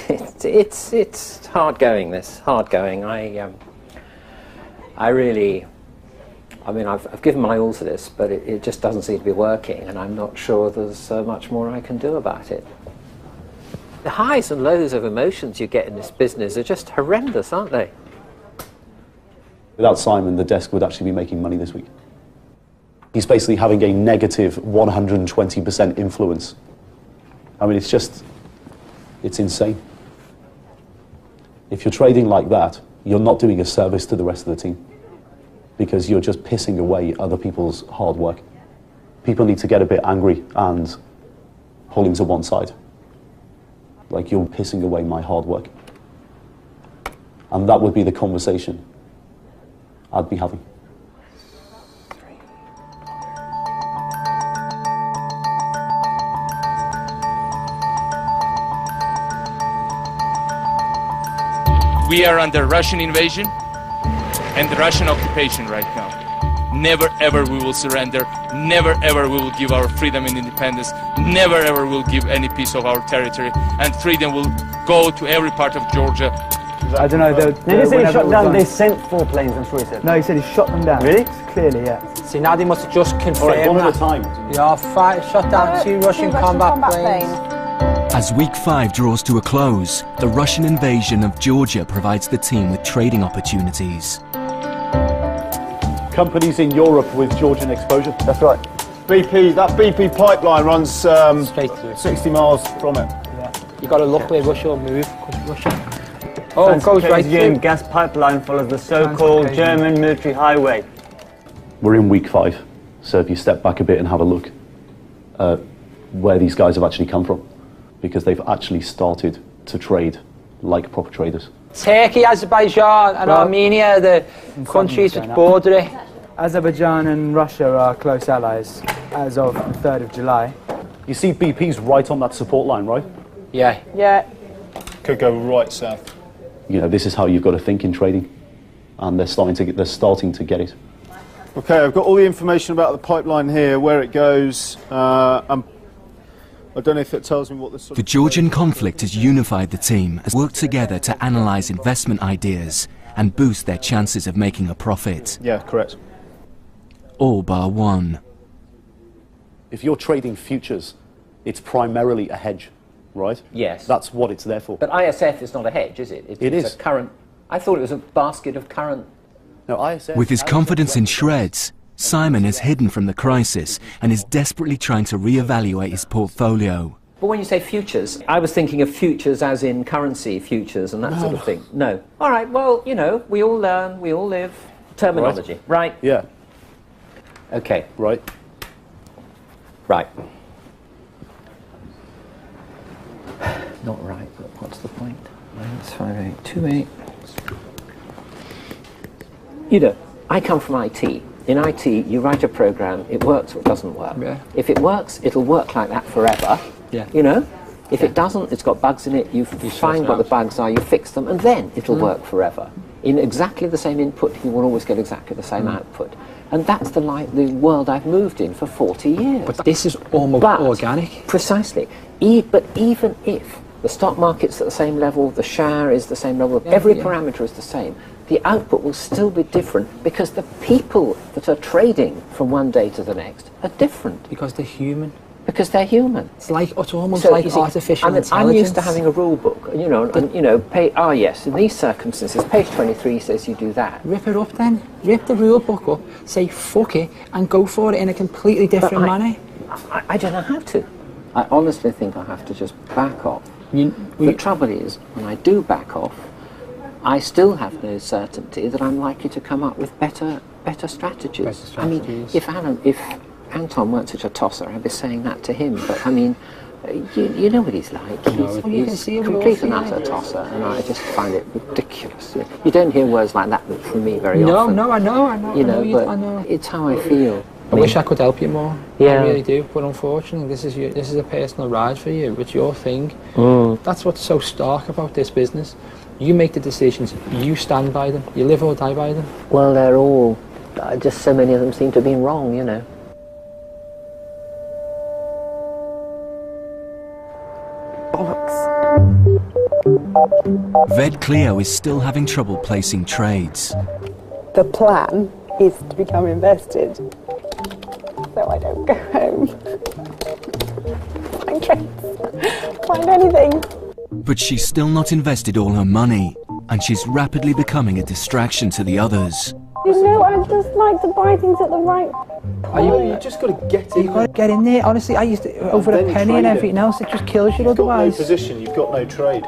It's hard going. This hard going. I really. I mean, I've given my all to this, but it just doesn't seem to be working, and I'm not sure there's much more I can do about it. The highs and lows of emotions you get in this business are just horrendous, aren't they? Without Simon, the desk would actually be making money this week. He's basically having a negative 120% influence. I mean, it's insane. If you're trading like that, you're not doing a service to the rest of the team, because you're just pissing away other people's hard work. People need to get a bit angry and pulling to one side. Like, you're pissing away my hard work. And that would be the conversation I'd be having. We are under Russian invasion and Russian occupation right now. Never ever we will surrender. Never ever we will give our freedom and independence. Never ever we will give any piece of our territory. And freedom will go to every part of Georgia. I don't know. They said he shot down. They sent 4 planes. I'm sure he said. No, he said he shot them down. Really? Clearly, yeah. See, now they must have just confirmed All right, one that. at a time. Yeah, shot down 2 Russian combat planes. As week 5 draws to a close, the Russian invasion of Georgia provides the team with trading opportunities. Companies in Europe with Georgian exposure. That's right. BP, that BP pipeline runs 60 miles from it. Yeah. You got to look where Russia will move. Russia. Oh, it goes right through. Gas pipeline follows the so-called German military highway. We're in week 5, so if you step back a bit and have a look at where these guys have actually come from, because they've actually started to trade like proper traders. Turkey, Azerbaijan and Armenia are the countries which border it. Azerbaijan and Russia are close allies as of the 3rd of July. You see BP's right on that support line, right? Yeah. Yeah. Could go right south. You know, this is how you've got to think in trading, and they're starting to get it. Okay, I've got all the information about the pipeline here, where it goes. I don't know if it tells me what this sort The of... Georgian conflict has unified the team as worked together to analyse investment ideas and boost their chances of making a profit. Yeah, correct. All bar one. If you're trading futures, it's primarily a hedge, right? Yes. That's what it's there for. But ISF is not a hedge, is it? It is. A current. I thought it was a basket of current. No, ISF. With his confidence in shreds, Simon is hidden from the crisis and is desperately trying to re-evaluate his portfolio. But when you say futures, I was thinking of futures as in currency futures and that sort of thing. No. All right, well, you know, we all learn, we all live. Terminology, right? Yeah. Okay. Right. Right. Not right, but what's the point? -5828. You know, I come from IT. In IT, you write a program, it works or it doesn't work. Yeah. If it works, it'll work like that forever. Yeah. You know? If it doesn't, it's got bugs in it, you find what the bugs are, you fix them, and then it'll work forever. In exactly the same input, you will always get exactly the same output. And that's the world I've moved in for 40 years. But this is almost organic. Precisely. But even if the stock market's at the same level, the share is the same level, every parameter is the same, the output will still be different because the people that are trading from one day to the next are different. Because they're human. Because they're human. It's almost like artificial intelligence. I'm used to having a rule book, you know, and you know, yes, in these circumstances, page 23 says you do that. Rip it up then. Rip the rule book up, say fuck it, and go for it in a completely different manner. I don't know how to. I honestly think I have to just back off. The trouble is, when I do back off, I still have no certainty that I'm likely to come up with better strategies. I mean, if Anton weren't such a tosser, I'd be saying that to him. But I mean, you know what he's like. He's complete and utter tosser, and I just find it ridiculous. You don't hear words like that from me very often. No, I know. You know, but it's how I feel. I wish I could help you more. Yeah. I really do. But unfortunately, this is a personal ride for you. It's your thing. That's what's so stark about this business. You make the decisions. You stand by them. You live or die by them. Well, they're all. Just so many of them seem to have been wrong. You know. Bollocks. Ved Cleo is still having trouble placing trades. The plan is to become invested, so I don't go home. Find trades, find anything. But she's still not invested all her money, and she's rapidly becoming a distraction to the others. You know, I just like to buy things at the right point. You just got to get in. You've got to get in there. Honestly, I used to, over a penny and everything else, it just kills you otherwise. You've got no position, you've got no trade.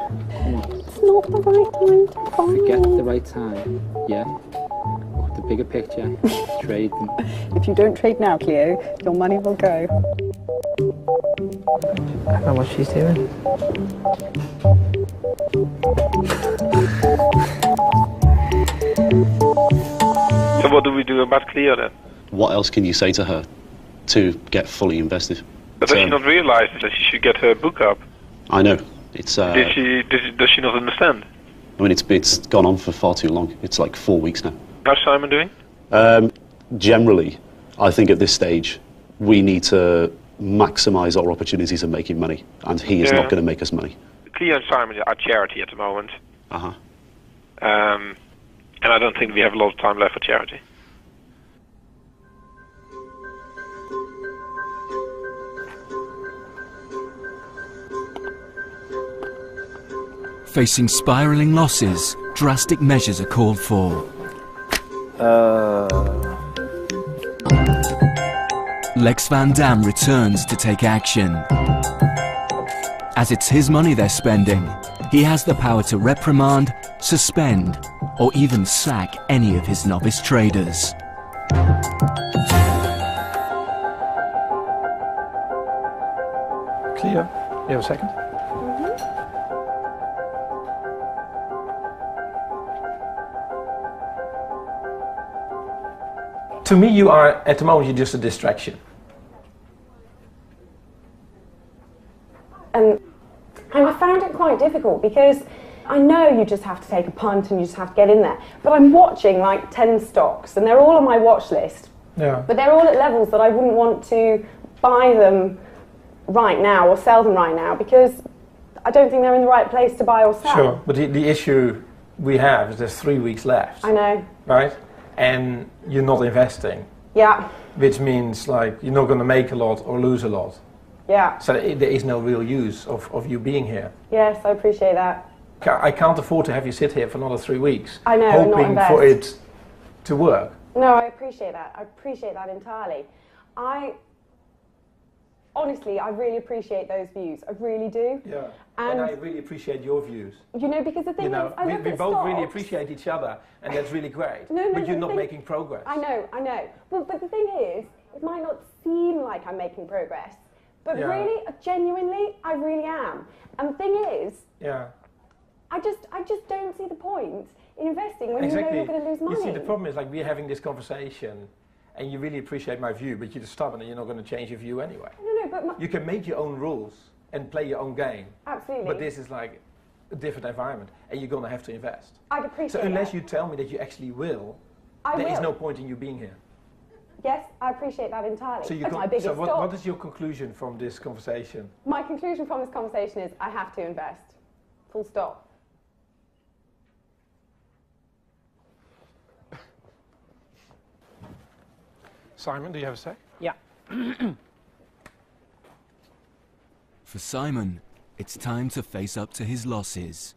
It's not the right time to buy. Forget the right time, yeah? The bigger picture, trade. If you don't trade now, Cleo, your money will go. I don't know what she's doing. So what do we do about Cleo then? What else can you say to her to get fully invested? But does she not realize that she should get her book up? I know. It's. Does she not understand? I mean, it's gone on for far too long. It's like 4 weeks now. How's Simon doing? Generally, I think at this stage, we need to maximise our opportunities of making money, and he is not going to make us money. Cleo and Simon are charity at the moment. Uh-huh. And I don't think we have a lot of time left for charity. Facing spiralling losses, drastic measures are called for. Lex Van Dam returns to take action. As it's his money they're spending, he has the power to reprimand, suspend, or even sack any of his novice traders. Cleo, you have a second? To me, you are, at the moment, you're just a distraction. And I found it quite difficult because I know you just have to take a punt and you just have to get in there. But I'm watching like 10 stocks and they're all on my watch list. Yeah. But they're all at levels that I wouldn't want to buy them right now or sell them right now because I don't think they're in the right place to buy or sell. Sure, but the issue we have is there's 3 weeks left. I know. Right? And you're not investing. Yeah. Which means like you're not going to make a lot or lose a lot. Yeah. So there is no real use of you being here. Yes, I appreciate that. I can't afford to have you sit here for another 3 weeks. I know, hoping not for it to work. No, I appreciate that. I appreciate that entirely. Honestly, I really appreciate those views. I really do. Yeah. And I really appreciate your views. You know, because the thing is, I look we at both stocks. really appreciate each other, and that's really great. No, but you're not making progress. I know. Well, but the thing is, it might not seem like I'm making progress, but really, genuinely, I really am. And the thing is, I just don't see the point in investing when you know you're going to lose money. You see, the problem is like we're having this conversation, and you really appreciate my view, but you're just stubborn and you're not going to change your view anyway. No, but you can make your own rules and play your own game. Absolutely. But this is like a different environment, and you're going to have to invest. I'd appreciate So unless that. you tell me that you actually will, I there is will. no point in you being here. Yes, I appreciate that entirely. So, That's my biggest stock. what is your conclusion from this conversation? My conclusion from this conversation is I have to invest. Full stop. Simon, do you have a sec? Yeah. For Simon, it's time to face up to his losses.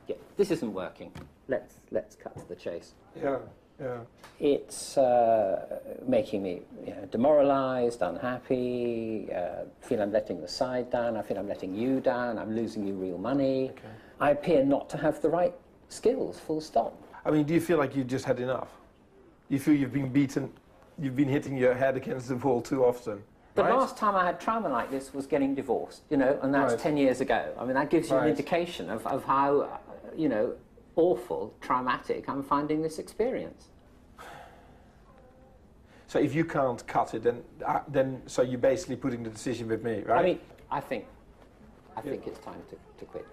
Yeah, this isn't working. Let's cut to the chase. Yeah. It's making me demoralised, unhappy, feel I'm letting the side down, I feel I'm letting you down, I'm losing you real money. Okay. I appear not to have the right skills, full stop. I mean, do you feel like you've just had enough? You feel you've been beaten, you've been hitting your head against the wall too often? The last time I had trauma like this was getting divorced, and that's 10 years ago. I mean, that gives you an indication of how, awful, traumatic I'm finding this experience. So if you can't cut it, then so you're basically putting the decision with me, right? I mean, I think it's time to quit.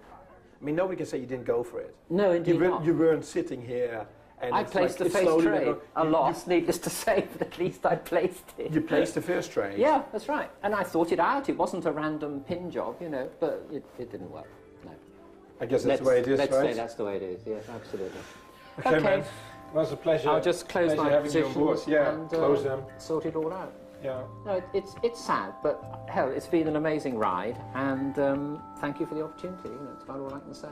I mean, nobody can say you didn't go for it. No, indeed not. You weren't sitting here And I it's placed like the it's face slowly trade. going- I lost, needless to say, but at least I placed it. You placed the first trade? Yeah, that's right. And I thought it out. It wasn't a random pin job, you know, but it didn't work. No. I guess that's the way it is, let's right? say that's the way it is. Yes, absolutely. Okay, man. It was a pleasure. I'll just close Pleasure my having you on board. positions Yeah, and close them. sort it all out. Yeah. No, it's sad, but hell, it's been an amazing ride, and thank you for the opportunity. You know, it's about all I can say.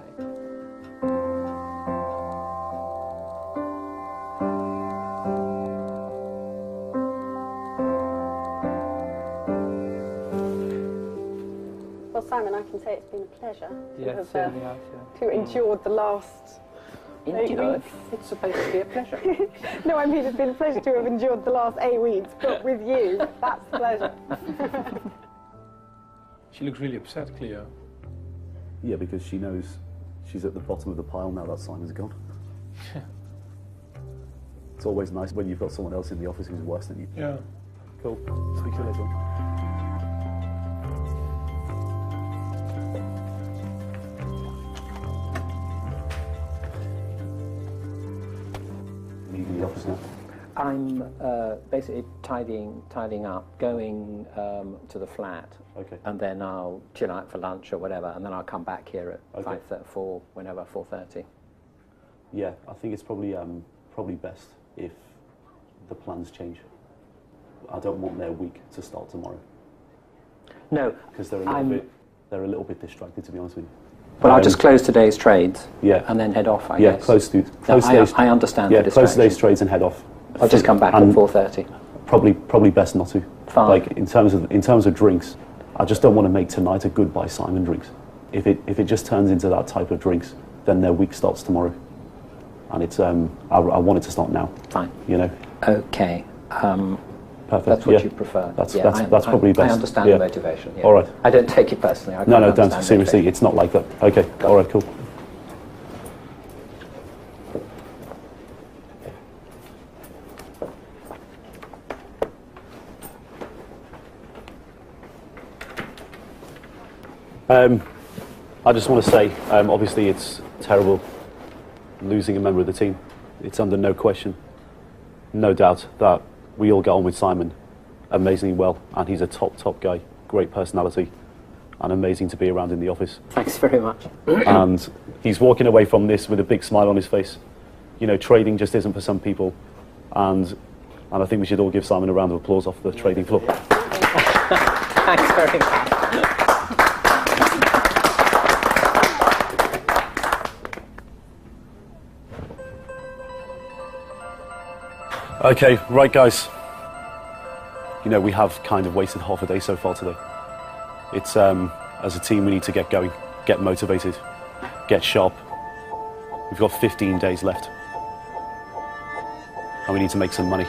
Well, Simon, I can say it's been a pleasure Yeah, to have, certainly has, to endure the last 8 weeks. It's supposed to be a pleasure. No, I mean it's been a pleasure to have endured the last 8 weeks, but with you, that's the pleasure. She looks really upset, Cleo. Yeah, because she knows she's at the bottom of the pile now that Simon's gone. It's always nice when you've got someone else in the office who's worse than you. Yeah. Cool. Speak to you later. Leaving the office now. I'm basically tidying up, going to the flat, and then I'll chill out for lunch or whatever, and then I'll come back here at 5:34, whenever, 4:30. Yeah, I think it's probably probably best if the plans change. I don't want their week to start tomorrow. No, because they're a little bit distracted, to be honest with you. Well, I'll just close today's trades. Yeah. And then head off, I yeah, guess. close No, I understand Yeah, the close distraction. today's trades and head off. I'll just come back at 4:30. Probably best not to. Fine. Like in terms of drinks, I just don't want to make tonight a goodbye Simon drinks. If it just turns into that type of drinks, then their week starts tomorrow. And it's I want it to start now. Fine. You know. Okay. Perfect. That's what you prefer. That's I probably best. understand the motivation. Yeah. All right. I don't take it personally. I No, can't don't. understand Seriously, motivation. it's not like that. Okay. All right. Cool. I just want to say, obviously it's terrible losing a member of the team. It's under no question, no doubt that we all get on with Simon amazingly well, and he's a top guy, great personality, and amazing to be around in the office. Thanks very much. And he's walking away from this with a big smile on his face. You know, trading just isn't for some people, and I think we should all give Simon a round of applause off the trading floor. Thanks very much. Okay, right guys. You know, we have kind of wasted half a day so far today. It's, as a team, we need to get going, get motivated, get sharp. We've got 15 days left. And we need to make some money.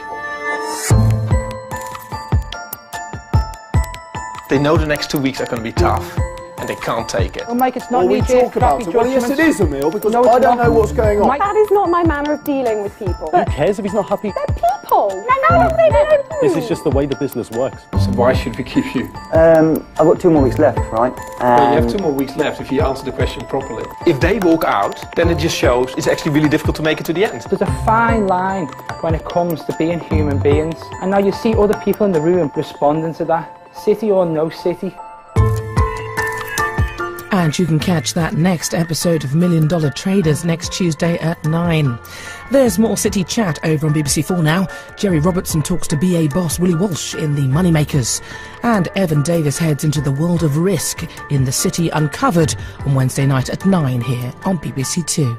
They know the next 2 weeks are going to be tough, and they can't take it. Well, Mike, it's not Well, we knee-jerk, talk about crappy it. Well, yes, judgments. it is, Emil, because No, I it's don't not. know what's going on. Mike, That is not my manner of dealing with people. Who cares if he's not happy? People! No, they don't. This is just the way the business works. So why should we keep you? I've got 2 more weeks left, right? Well, you have 2 more weeks left if you answer the question properly. If they walk out, then it just shows it's actually really difficult to make it to the end. There's a fine line when it comes to being human beings. And now you see other people in the room responding to that. City or no city. And you can catch that next episode of $1 Million Traders next Tuesday at 9. There's more City chat over on BBC4 now. Jerry Robertson talks to BA boss Willie Walsh in The Moneymakers. And Evan Davis heads into the world of risk in The City Uncovered on Wednesday night at 9 here on BBC2.